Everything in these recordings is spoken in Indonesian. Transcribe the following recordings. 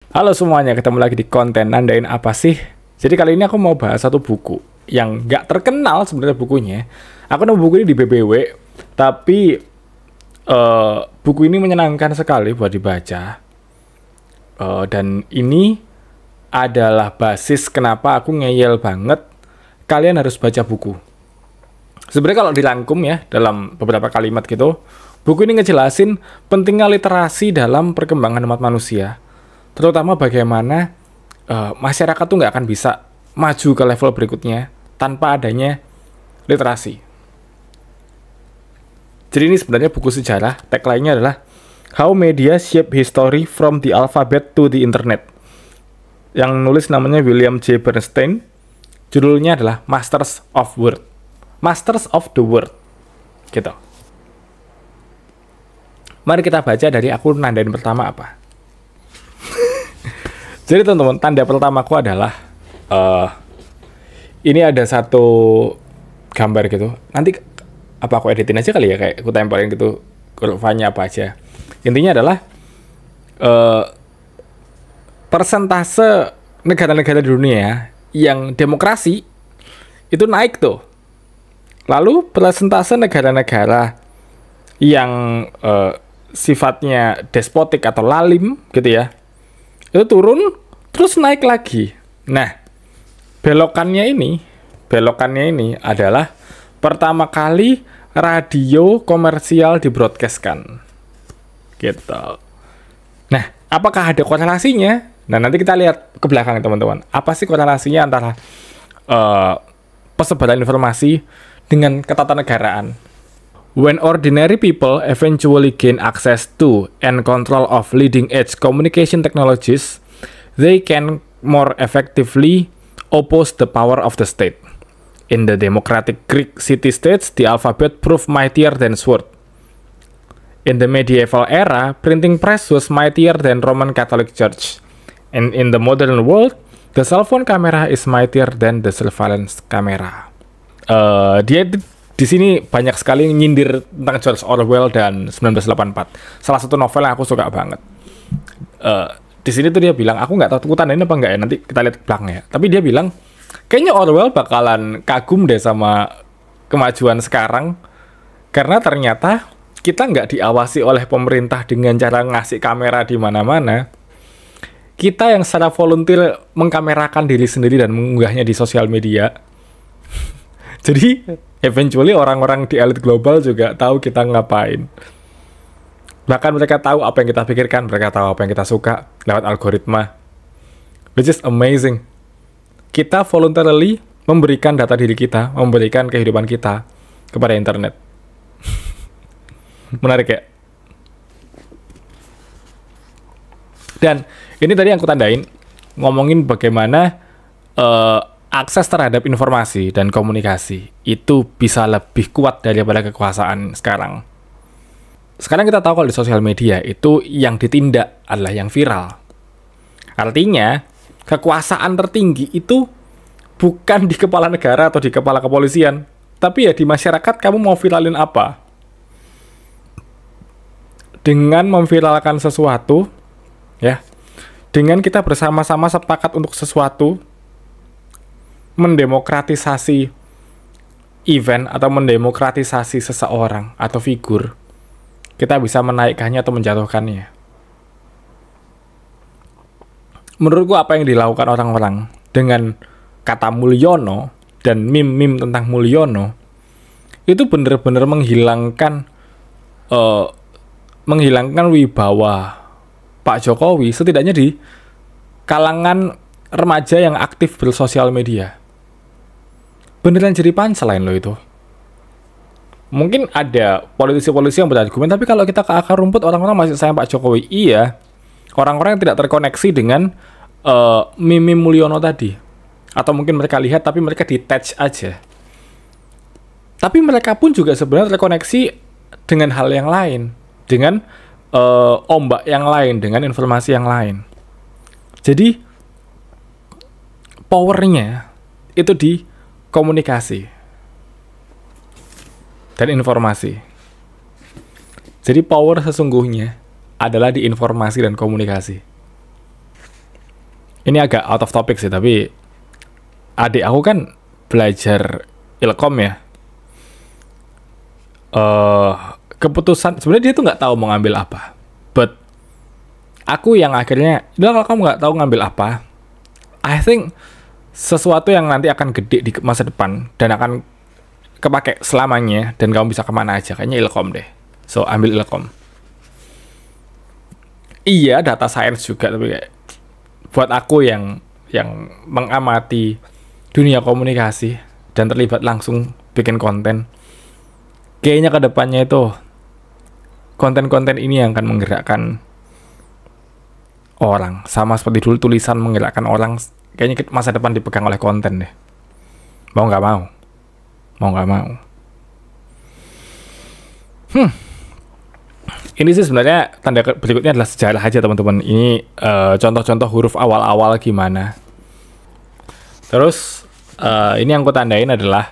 Halo semuanya, ketemu lagi di konten Nandain Apa Sih? Jadi kali ini aku mau bahas satu buku yang nggak terkenal sebenarnya bukunya. Aku nemu buku ini di BBW, tapi buku ini menyenangkan sekali buat dibaca. Dan ini adalah basis kenapa aku ngeyel banget kalian harus baca buku. Sebenarnya kalau dirangkum ya dalam beberapa kalimat gitu, buku ini ngejelasin pentingnya literasi dalam perkembangan umat manusia. Terutama bagaimana masyarakat tuh nggak akan bisa maju ke level berikutnya tanpa adanya literasi. Jadi ini sebenarnya buku sejarah, tagline-nya adalah How Media Shape History from the Alphabet to the Internet. Yang nulis namanya William J. Bernstein, judulnya adalah Masters of Word. Masters of the Word. Gitu. Mari kita baca dari aku nandain pertama apa. Jadi teman-teman, tanda pertamaku adalah ini ada satu gambar gitu. Nanti apa aku editin aja kali ya, kayak aku tempelin gitu kurvanya apa aja. Intinya adalah persentase negara-negara di dunia yang demokrasi itu naik tuh. Lalu persentase negara-negara yang sifatnya despotik atau lalim gitu ya, itu turun terus naik lagi. Nah, belokannya ini adalah pertama kali radio komersial di-broadcast-kan. Gitu. Nah, apakah ada korelasinya? Nah, nanti kita lihat ke belakang teman-teman. Apa sih korelasinya antara persebaran informasi dengan ketatanegaraan? When ordinary people eventually gain access to and control of leading-edge communication technologies, they can more effectively oppose the power of the state. In the democratic Greek city-states, the alphabet proved mightier than sword. In the medieval era, printing press was mightier than Roman Catholic Church. And in the modern world, the cell phone camera is mightier than the surveillance camera. Dia di sini banyak sekali nyindir tentang George Orwell dan 1984. Salah satu novel yang aku suka banget. Di sini tuh dia bilang, aku nggak tahu tanda ini apa nggak ya, nanti kita lihat belakang ya. Tapi dia bilang, kayaknya Orwell bakalan kagum deh sama kemajuan sekarang, karena ternyata kita nggak diawasi oleh pemerintah dengan cara ngasih kamera di mana-mana. Kita yang secara volunteer mengkamerakan diri sendiri dan mengunggahnya di sosial media. Jadi, eventually orang-orang di elit global juga tahu kita ngapain. Bahkan mereka tahu apa yang kita pikirkan, mereka tahu apa yang kita suka lewat algoritma. Which is amazing. Kita voluntarily memberikan data diri kita, memberikan kehidupan kita kepada internet. Menarik ya? Dan ini tadi yang aku tandain, ngomongin bagaimana akses terhadap informasi dan komunikasi itu bisa lebih kuat daripada kekuasaan sekarang. Sekarang kita tahu kalau di sosial media itu yang ditindak adalah yang viral. Artinya, kekuasaan tertinggi itu bukan di kepala negara atau di kepala kepolisian, tapi ya di masyarakat kamu mau viralin apa. Dengan memviralkan sesuatu, ya, dengan kita bersama-sama sepakat untuk sesuatu, mendemokratisasi event atau mendemokratisasi seseorang atau figur, kita bisa menaikkannya atau menjatuhkannya. Menurutku apa yang dilakukan orang-orang dengan kata Mulyono dan meme-meme tentang Mulyono itu benar-benar menghilangkan wibawa Pak Jokowi, setidaknya di kalangan remaja yang aktif bersosial media. Beneran jadi punchline loh itu. Mungkin ada politisi-politisi yang berargumen, tapi kalau kita ke akar rumput, orang-orang masih sayang Pak Jokowi. Iya, orang-orang yang tidak terkoneksi dengan meme Mulyono tadi. Atau mungkin mereka lihat, tapi mereka detach aja. Tapi mereka pun juga sebenarnya terkoneksi dengan hal yang lain. Dengan ombak yang lain, dengan informasi yang lain. Jadi, powernya itu di komunikasi dan informasi. Jadi power sesungguhnya adalah di informasi dan komunikasi. Ini agak out of topic sih, tapi adik aku kan belajar Ilkom ya. Keputusan sebenarnya dia tuh nggak tahu mau ngambil apa, but aku yang akhirnya, kalau kamu nggak tahu ngambil apa, I think sesuatu yang nanti akan gede di masa depan dan akan kepake selamanya dan kamu bisa kemana aja, kayaknya Ilkom deh. So ambil Ilkom. Iya, data science juga, tapi kayak buat aku yang mengamati dunia komunikasi dan terlibat langsung bikin konten, kayaknya kedepannya itu konten-konten ini yang akan menggerakkan orang, sama seperti dulu tulisan menggerakkan orang. Kayaknya masa depan dipegang oleh konten deh, mau nggak mau. Ini sih sebenarnya tanda berikutnya adalah sejarah aja teman-teman. Ini contoh-contoh huruf awal-awal gimana. Terus ini yang aku tandain adalah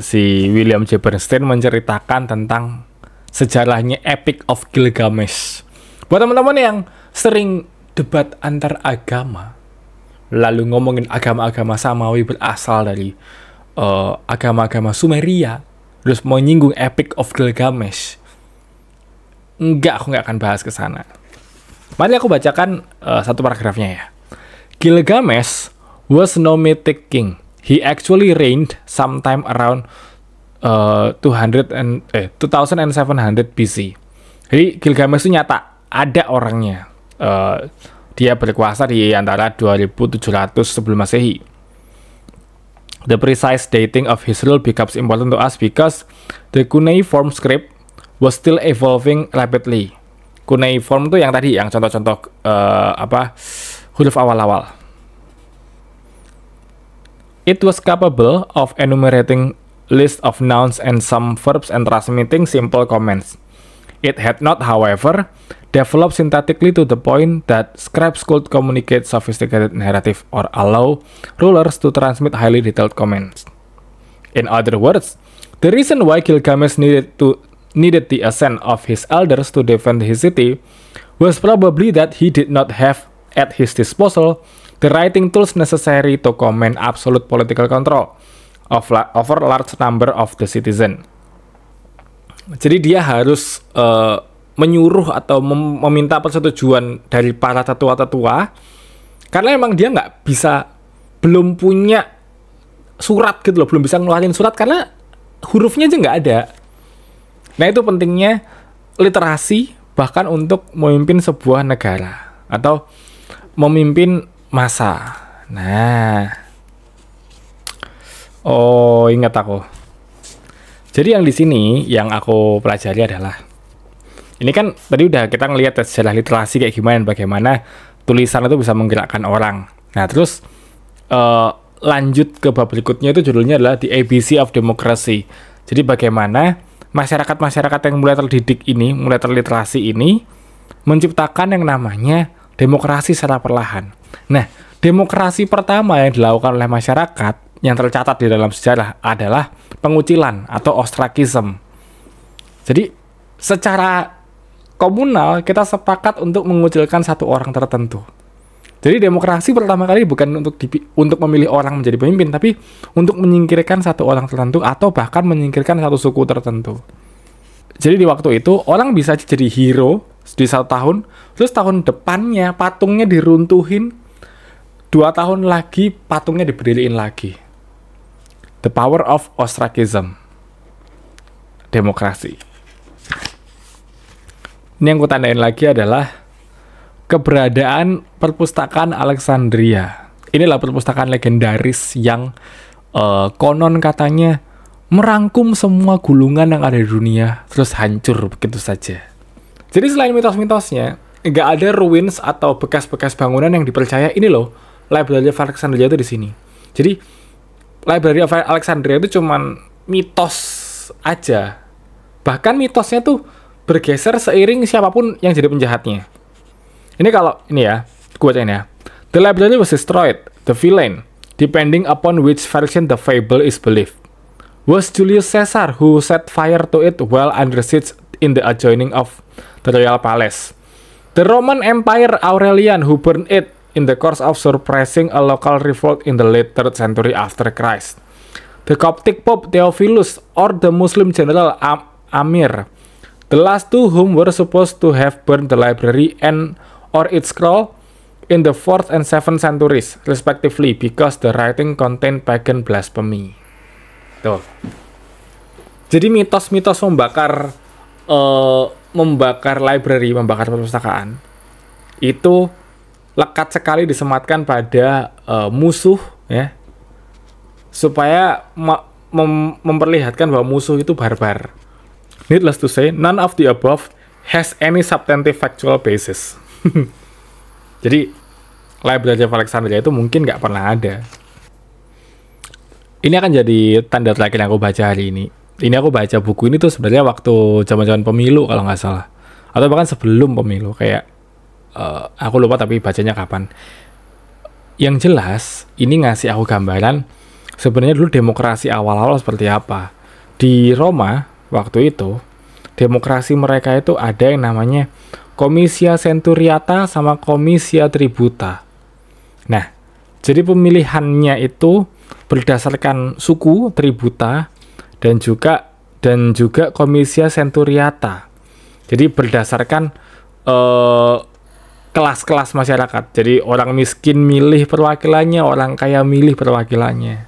si William J. Bernstein menceritakan tentang sejarahnya Epic of Gilgamesh. Buat teman-teman yang sering debat antar agama, lalu ngomongin agama-agama samawi berasal dari agama-agama Sumeria, terus mau nyinggung Epic of Gilgamesh, aku nggak akan bahas ke sana. Mari aku bacakan satu paragrafnya ya. Gilgamesh was no mythic king. He actually reigned sometime around 2700 BC. Jadi Gilgamesh itu nyata ada orangnya. Dia berkuasa di antara 2700 sebelum Masehi. The precise dating of his rule becomes important to us because the cuneiform script was still evolving rapidly. Cuneiform itu yang tadi, yang contoh-contoh huruf awal-awal. It was capable of enumerating list of nouns and some verbs and transmitting simple commands. It had not, however, developed synthetically to the point that scribes could communicate sophisticated narrative or allow rulers to transmit highly detailed commands. In other words, the reason why Gilgamesh needed the assent of his elders to defend his city was probably that he did not have at his disposal the writing tools necessary to command absolute political control over large number of the citizen. Jadi dia harus menyuruh atau meminta persetujuan dari para tetua-tetua, karena emang dia nggak bisa, belum punya surat gitu loh, belum bisa ngeluarin surat karena hurufnya aja nggak ada. Nah itu pentingnya literasi bahkan untuk memimpin sebuah negara atau memimpin masa. Nah, ingat aku. Jadi yang di sini yang aku pelajari adalah, ini kan tadi udah kita ngelihat sejarah literasi kayak bagaimana tulisan itu bisa menggerakkan orang. Nah terus lanjut ke bab berikutnya, itu judulnya adalah The ABC of Democracy. Jadi bagaimana masyarakat-masyarakat yang mulai terdidik ini, mulai terliterasi ini, menciptakan yang namanya demokrasi secara perlahan. Nah, demokrasi pertama yang dilakukan oleh masyarakat yang tercatat di dalam sejarah adalah pengucilan atau ostrakisme. Jadi, secara komunal kita sepakat untuk mengucilkan satu orang tertentu. Jadi demokrasi pertama kali bukan untuk memilih orang menjadi pemimpin, tapi untuk menyingkirkan satu orang tertentu atau bahkan menyingkirkan satu suku tertentu. Jadi di waktu itu orang bisa jadi hero di 1 tahun, terus tahun depannya patungnya diruntuhin, 2 tahun lagi patungnya diberdiriin lagi. The power of ostracism. Demokrasi. Ini yang ku tandain lagi adalah keberadaan perpustakaan Alexandria. Inilah perpustakaan legendaris yang konon katanya merangkum semua gulungan yang ada di dunia, terus hancur begitu saja. Jadi selain mitos-mitosnya, nggak ada ruins atau bekas-bekas bangunan yang dipercaya ini loh, Library of Alexandria itu di sini. Jadi Library of Alexandria itu cuman mitos aja. Bahkan mitosnya tuh bergeser seiring siapapun yang jadi penjahatnya. Ini kalau ini ya, gue bacain ya. The library was destroyed. The villain, depending upon which version the fable is believed, was Julius Caesar, who set fire to it while under siege in the adjoining of the royal palace. The Roman Empire Aurelian, who burned it in the course of suppressing a local revolt in the late 3rd century after Christ. The Coptic Pope Theophilus or the Muslim general Amir, the last two whom were supposed to have burned the library and or its scroll in the 4th and 7th centuries, respectively, because the writing contained pagan blasphemy. Tuh. Jadi mitos-mitos membakar library, membakar perpustakaan, itu lekat sekali disematkan pada musuh, ya, supaya memperlihatkan bahwa musuh itu barbar. Needless to say, none of the above has any substantive factual basis. Jadi, Library of Alexandria itu mungkin nggak pernah ada. Ini akan jadi tanda terakhir yang aku baca hari ini. Ini aku baca buku ini tuh sebenarnya waktu zaman-zaman pemilu kalau nggak salah. Atau bahkan sebelum pemilu, kayak aku lupa tapi bacanya kapan. Yang jelas, ini ngasih aku gambaran sebenarnya dulu demokrasi awal-awal seperti apa. Di Roma, waktu itu, demokrasi mereka itu ada yang namanya Comisia Centuriata sama Comisia Tributa. Nah, jadi pemilihannya itu berdasarkan suku Tributa dan juga Comisia Centuriata. Jadi berdasarkan kelas-kelas masyarakat. Jadi orang miskin milih perwakilannya, orang kaya milih perwakilannya.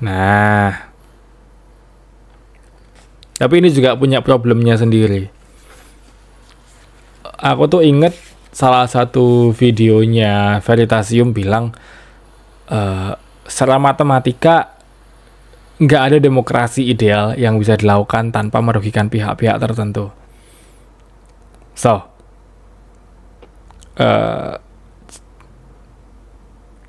Nah, tapi ini juga punya problemnya sendiri. Aku tuh inget salah satu videonya Veritasium bilang secara matematika nggak ada demokrasi ideal yang bisa dilakukan tanpa merugikan pihak-pihak tertentu. So,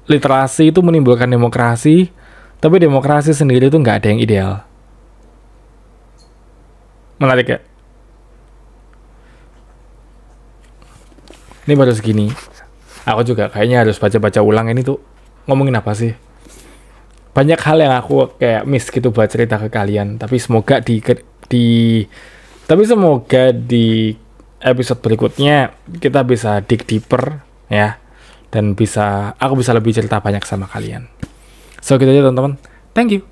literasi itu menimbulkan demokrasi, tapi demokrasi sendiri itu nggak ada yang ideal. Menarik ya? Ini baru segini. Aku juga kayaknya harus baca-baca ulang ini tuh ngomongin apa sih. Banyak hal yang aku kayak miss gitu buat cerita ke kalian. Tapi semoga di episode berikutnya kita bisa dig deeper ya. Dan aku bisa lebih cerita banyak sama kalian. So gitu aja teman-teman. Thank you.